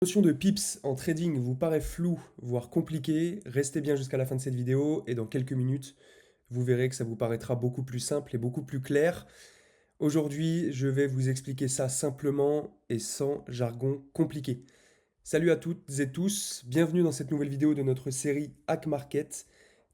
La notion de pips en trading vous paraît floue, voire compliquée, restez bien jusqu'à la fin de cette vidéo et dans quelques minutes, vous verrez que ça vous paraîtra beaucoup plus simple et beaucoup plus clair. Aujourd'hui, je vais vous expliquer ça simplement et sans jargon compliqué. Salut à toutes et tous, bienvenue dans cette nouvelle vidéo de notre série Hack Market.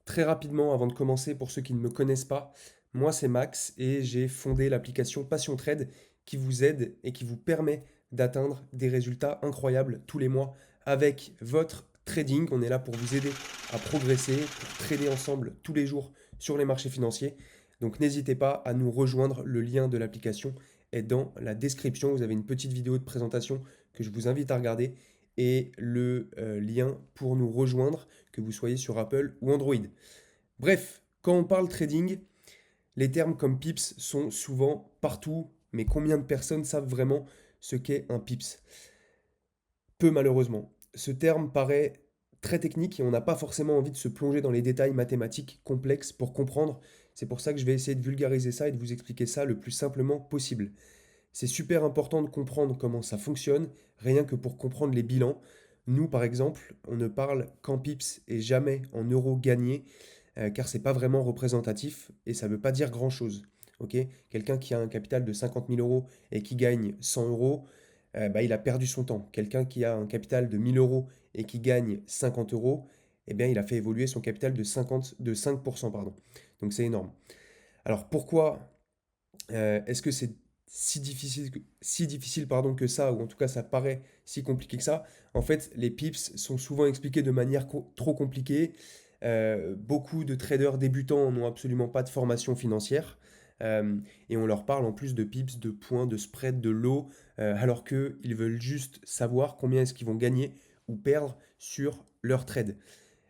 Très rapidement, avant de commencer, pour ceux qui ne me connaissent pas, moi c'est Max et j'ai fondé l'application Passion Trade qui vous aide et qui vous permet d'atteindre des résultats incroyables tous les mois avec votre trading. On est là pour vous aider à progresser, pour trader ensemble tous les jours sur les marchés financiers. Donc n'hésitez pas à nous rejoindre, le lien de l'application est dans la description. Vous avez une petite vidéo de présentation que je vous invite à regarder et le lien pour nous rejoindre, que vous soyez sur Apple ou Android. Bref, quand on parle trading, les termes comme pips sont souvent partout, mais combien de personnes savent vraiment ce qu'est un pips? Peu malheureusement. Ce terme paraît très technique et on n'a pas forcément envie de se plonger dans les détails mathématiques complexes pour comprendre. C'est pour ça que je vais essayer de vulgariser ça et de vous expliquer ça le plus simplement possible. C'est super important de comprendre comment ça fonctionne, rien que pour comprendre les bilans. Nous, par exemple, on ne parle qu'en pips et jamais en euros gagnés, car c'est pas vraiment représentatif et ça ne veut pas dire grand-chose. Ok. Quelqu'un qui a un capital de 50 000 euros et qui gagne 100 euros, bah, il a perdu son temps. Quelqu'un qui a un capital de 1000 euros et qui gagne 50 euros, eh bien, il a fait évoluer son capital de 5%, pardon. Donc c'est énorme. Alors pourquoi est-ce que c'est si difficile pardon, que ça, ou en tout cas ça paraît si compliqué que ça? En fait, les pips sont souvent expliqués de manière trop compliquée. Beaucoup de traders débutants n'ont absolument pas de formation financière. Et on leur parle en plus de pips, de points, de spread, de lots, alors qu'ils veulent juste savoir combien est-ce qu'ils vont gagner ou perdre sur leur trade.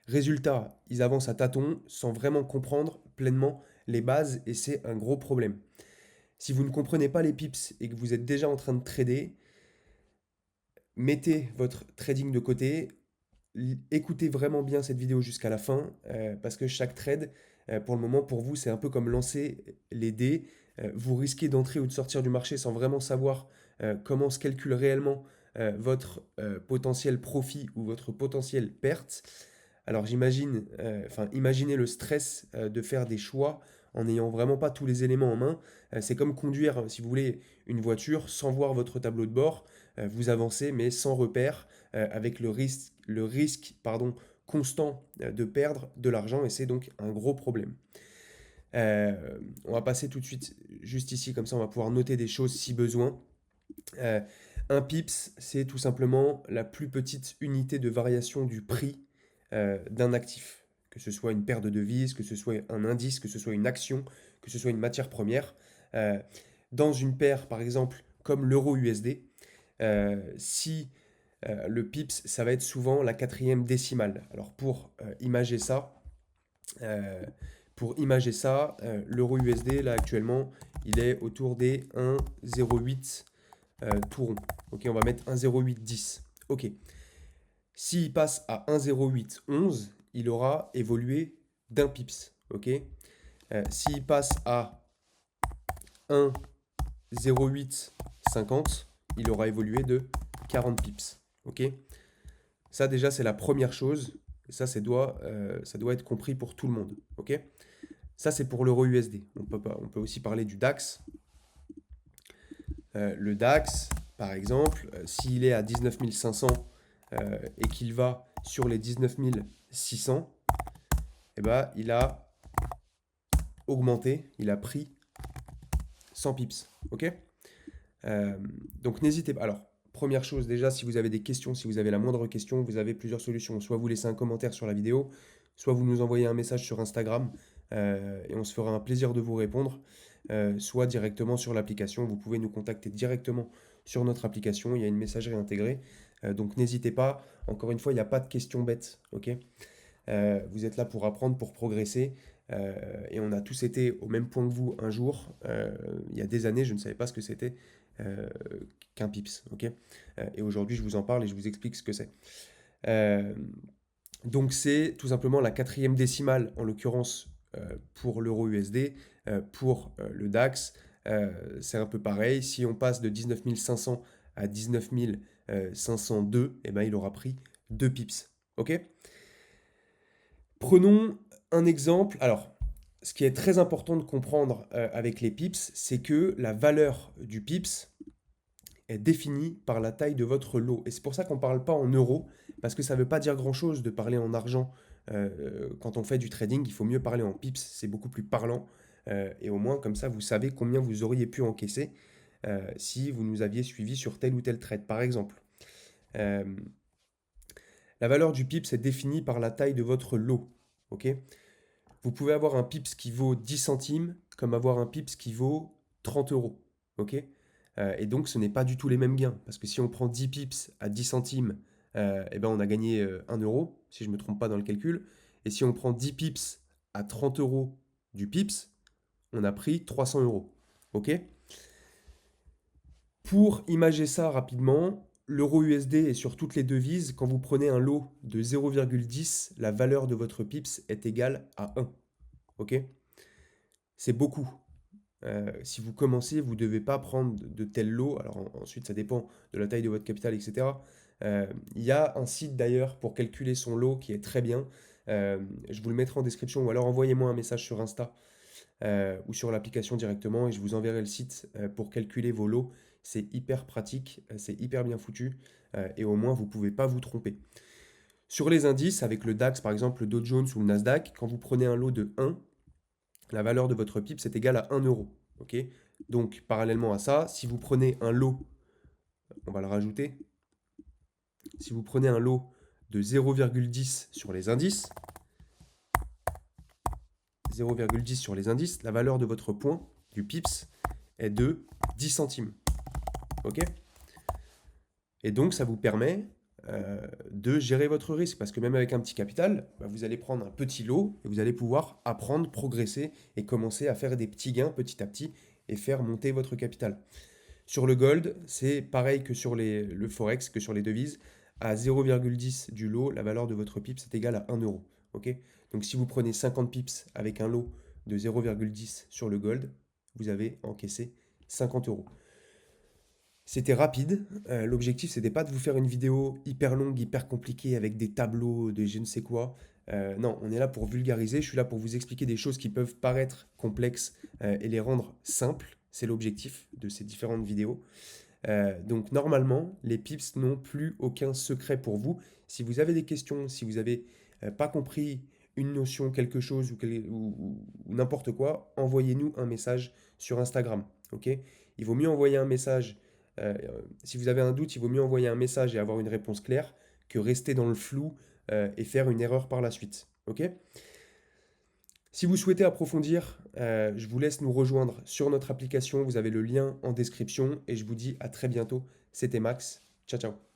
Résultat, ils avancent à tâtons sans vraiment comprendre pleinement les bases et c'est un gros problème. Si vous ne comprenez pas les pips et que vous êtes déjà en train de trader, mettez votre trading de côté, écoutez vraiment bien cette vidéo jusqu'à la fin, parce que chaque trade, pour le moment, pour vous, c'est un peu comme lancer les dés. Vous risquez d'entrer ou de sortir du marché sans vraiment savoir comment se calcule réellement votre potentiel profit ou votre potentiel perte. Alors j'imagine, enfin imaginez le stress de faire des choix en n'ayant vraiment pas tous les éléments en main. C'est comme conduire, si vous voulez, une voiture sans voir votre tableau de bord. Vous avancez mais sans repère, avec le risque pardon, constant de perdre de l'argent et c'est donc un gros problème. On va passer tout de suite juste ici, comme ça on va pouvoir noter des choses si besoin. Euh, un pips, c'est tout simplement la plus petite unité de variation du prix d'un actif. Que ce soit une paire de devises, que ce soit un indice, que ce soit une action, que ce soit une matière première. Euh, dans une paire, par exemple, comme l'euro USD, si le pips, ça va être souvent la quatrième décimale. Alors pour imager ça, l'euro USD, là actuellement, il est autour des 1,08 tout rond. Ok, on va mettre 1,0810. Ok. S'il passe à 1,0811, il aura évolué d'un pips. Ok. S'il passe à 1,0850, il aura évolué de 40 pips. Ok. Ça déjà c'est la première chose. Et ça doit être compris pour tout le monde. Ok. Ça c'est pour l'euro USD. On peut aussi parler du DAX. Le DAX, par exemple, s'il est à 19 500 et qu'il va sur les 19 600, eh ben, il a augmenté, il a pris 100 pips. Ok. Euh, donc n'hésitez pas. Alors, première chose, déjà, si vous avez des questions, si vous avez la moindre question, vous avez plusieurs solutions. Soit vous laissez un commentaire sur la vidéo, soit vous nous envoyez un message sur Instagram et on se fera un plaisir de vous répondre. Soit directement sur l'application. Vous pouvez nous contacter directement sur notre application. Il y a une messagerie intégrée. Donc n'hésitez pas. Encore une fois, il n'y a pas de questions bêtes. Ok. Vous êtes là pour apprendre, pour progresser. Et on a tous été au même point que vous un jour. Il y a des années, je ne savais pas ce que c'était euh, qu'un pips. Ok. Et aujourd'hui, je vous en parle et je vous explique ce que c'est. Euh, donc, c'est tout simplement la quatrième décimale, en l'occurrence pour l'euro USD. Pour le DAX, c'est un peu pareil. Si on passe de 19 500 à 19 502, et ben, il aura pris 2 pips. Ok? Prenons un exemple. Alors, ce qui est très important de comprendre avec les pips, c'est que la valeur du pips est définie par la taille de votre lot. Et c'est pour ça qu'on ne parle pas en euros, parce que ça ne veut pas dire grand-chose de parler en argent. Quand on fait du trading, il faut mieux parler en pips, c'est beaucoup plus parlant. Et au moins, comme ça, vous savez combien vous auriez pu encaisser si vous nous aviez suivi sur tel ou tel trade, par exemple. Euh, la valeur du pips est définie par la taille de votre lot. Ok? Vous pouvez avoir un pips qui vaut 10 centimes, comme avoir un pips qui vaut 30 euros. Ok? Et donc, ce n'est pas du tout les mêmes gains. Parce que si on prend 10 pips à 10 centimes, eh ben on a gagné 1 euro, si je ne me trompe pas dans le calcul. Et si on prend 10 pips à 30 euros du pips, on a pris 300 euros. Ok? Pour imager ça rapidement, l'euro USD est sur toutes les devises. Quand vous prenez un lot de 0,10, la valeur de votre pips est égale à 1. Ok? C'est beaucoup. Si vous commencez, vous ne devez pas prendre de tels lots. Alors ensuite, ça dépend de la taille de votre capital, etc. Il y a un site d'ailleurs pour calculer son lot qui est très bien. Je vous le mettrai en description ou alors envoyez-moi un message sur Insta ou sur l'application directement et je vous enverrai le site pour calculer vos lots. C'est hyper pratique, c'est hyper bien foutu et au moins vous ne pouvez pas vous tromper. Sur les indices, avec le DAX par exemple, le Dow Jones ou le Nasdaq, quand vous prenez un lot de 1, la valeur de votre pips est égale à 1 euro. Ok? Donc, parallèlement à ça, si vous prenez un lot, on va le rajouter, si vous prenez un lot de 0,10 sur les indices, 0,10 sur les indices, la valeur de votre point, du pips, est de 10 centimes. Ok? Et donc, ça vous permet de gérer votre risque. Parce que même avec un petit capital, bah, vous allez prendre un petit lot et vous allez pouvoir apprendre, progresser et commencer à faire des petits gains petit à petit et faire monter votre capital. Sur le gold, c'est pareil que sur le forex, que sur les devises. À 0,10 du lot, la valeur de votre pips est égale à 1 euro. Ok? Donc si vous prenez 50 pips avec un lot de 0,10 sur le gold, vous avez encaissé 50 euros. C'était rapide. L'objectif, c'était pas de vous faire une vidéo hyper longue, hyper compliquée avec des tableaux de je ne sais quoi. Non, on est là pour vulgariser. Je suis là pour vous expliquer des choses qui peuvent paraître complexes et les rendre simples. C'est l'objectif de ces différentes vidéos. Donc normalement, les pips n'ont plus aucun secret pour vous. Si vous avez des questions, si vous n'avez pas compris une notion, quelque chose ou n'importe quoi, envoyez-nous un message sur Instagram. Ok? Il vaut mieux envoyer un message. Si vous avez un doute, il vaut mieux envoyer un message et avoir une réponse claire que rester dans le flou et faire une erreur par la suite. Ok? Si vous souhaitez approfondir, je vous laisse nous rejoindre sur notre application. Vous avez le lien en description et je vous dis à très bientôt. C'était Max. Ciao, ciao.